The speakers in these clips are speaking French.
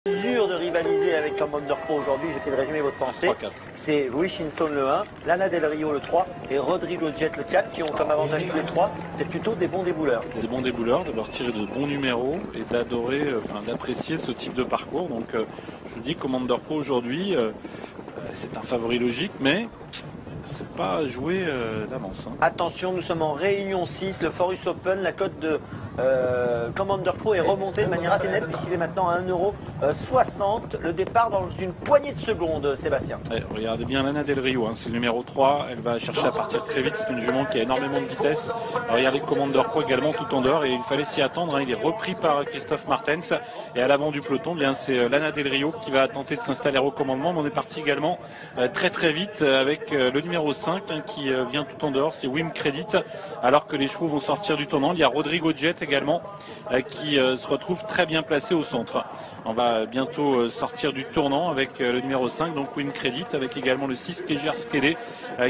Mesure de rivaliser avec Commander Pro aujourd'hui, j'essaie de résumer votre pensée. C'est Winston le 1, Lana Del Rio le 3 et Rodrigo Jet le 4 qui ont comme avantage tous les trois peut-être plutôt des bons débouleurs. Des bons débouleurs, d'avoir tiré de bons numéros et d'apprécier ce type de parcours. Donc je vous dis, Commander Pro aujourd'hui, c'est un favori logique, mais c'est pas joué d'avance. Attention, nous sommes en réunion 6, le Forus Open, la cote de Commander Pro est remontée de manière assez nette puisqu'il est maintenant à 1,60 €. Le départ dans une poignée de secondes, Sébastien. Regardez bien Lana Del Rio, c'est le numéro 3, elle va chercher à partir très vite, c'est une jument qui a énormément de vitesse. Regardez Commander Pro également tout en dehors et il fallait s'y attendre, il est repris par Christophe Martens et à l'avant du peloton, c'est Lana Del Rio qui va tenter de s'installer au commandement, mais on est parti également très vite avec le numéro 5 qui vient tout en dehors, c'est Wim Credit, alors que les chevaux vont sortir du tournant. Il y a Rodrigo Jet également qui se retrouve très bien placé au centre. On va bientôt sortir du tournant avec le numéro 5, donc Wim Credit, avec également le 6 Kejer Skele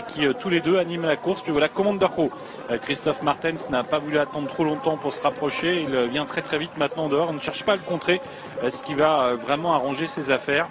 qui tous les deux animent la course. Puis voilà Commander Pro. Christophe Martens n'a pas voulu attendre trop longtemps pour se rapprocher, il vient très vite maintenant dehors, on ne cherche pas à le contrer, ce qui va vraiment arranger ses affaires.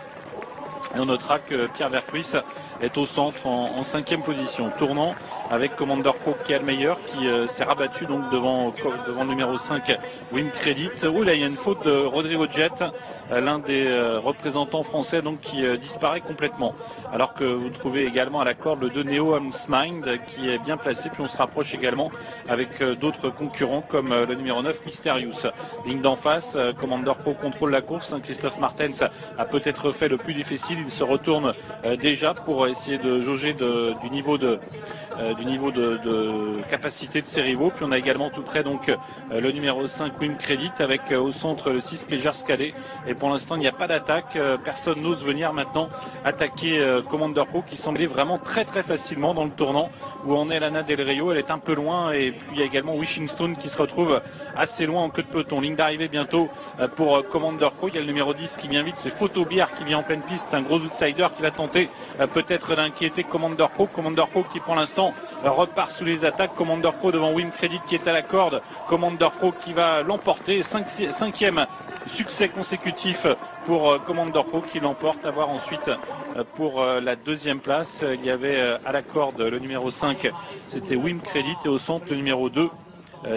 Et on notera que Pierre Vercruis est au centre en 5e position, tournant avec Commander Pro qui est le meilleur, qui s'est rabattu donc devant le numéro 5 Wim Credit. Oh là, il y a une faute de Rodrigo Jet, l'un des représentants français donc qui disparaît complètement. Alors que vous trouvez également à la corde le 2 Neo Homes Mind qui est bien placé, puis on se rapproche également avec d'autres concurrents comme le numéro 9 Mysterious. Ligne d'en face, Commander Pro contrôle la course, Christophe Martens a peut-être fait le plus difficile, il se retourne déjà pour essayer de jauger du niveau de capacité de ses rivaux. Puis on a également tout près donc le numéro 5 Wim Credit avec au centre le 6 Kejer Skele. Et pour l'instant il n'y a pas d'attaque, personne n'ose venir maintenant attaquer Commander Pro qui semblait vraiment très facilement dans le tournant où on est Lana Del Rio, elle est un peu loin, et puis il y a également Winston qui se retrouve assez loin en queue de peloton. Ligne d'arrivée bientôt pour Commander Pro, il y a le numéro 10 qui vient vite, c'est Photobière qui vient en pleine piste, un gros outsider qui va tenter peut-être d'inquiéter Commander Pro qui pour l'instant repart sous les attaques. Commander Pro devant Wim Credit qui est à la corde, Commander Pro qui va l'emporter, 5e succès consécutif pour Commander Pro qui l'emporte. À voir ensuite pour la 2e place, il y avait à la corde le numéro 5, c'était Wim Credit, et au centre le numéro 2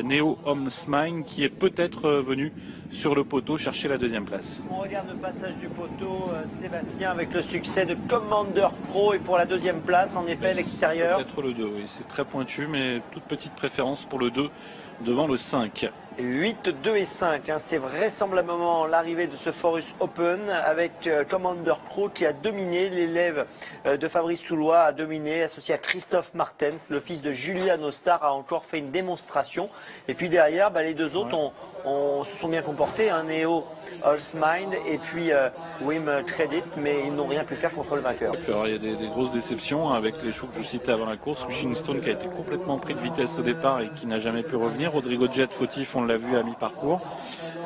Neo Homes Mind qui est peut-être venu sur le poteau chercher la 2e place. On regarde le passage du poteau, Sébastien, avec le succès de Commander Pro, et pour la 2e place, en effet, l'extérieur. Peut-être le 2, oui, c'est très pointu, mais toute petite préférence pour le 2 devant le 5. 8, 2 et 5, c'est vraisemblablement l'arrivée de ce Forus Open avec Commander Pro qui a dominé, l'élève de Fabrice Soulois a dominé, associé à Christophe Martens, le fils de Julian Ostar a encore fait une démonstration. Et puis derrière, les deux autres se sont bien comportés, Neo Mind et puis Wim Credit, mais ils n'ont rien pu faire contre le vainqueur. Et puis alors, il y a des grosses déceptions avec les chevaux que je vous citais avant la course. Winston qui a été complètement pris de vitesse au départ et qui n'a jamais pu revenir. Rodrigo Jet fautif, on l'a vu à mi-parcours.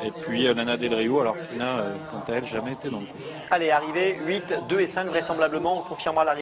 Et puis Lana Del Rio, alors qui n'a, quant à elle, jamais été dans le coup. Allez, arrivée 8, 2 et 5, vraisemblablement, on confirmera l'arrivée.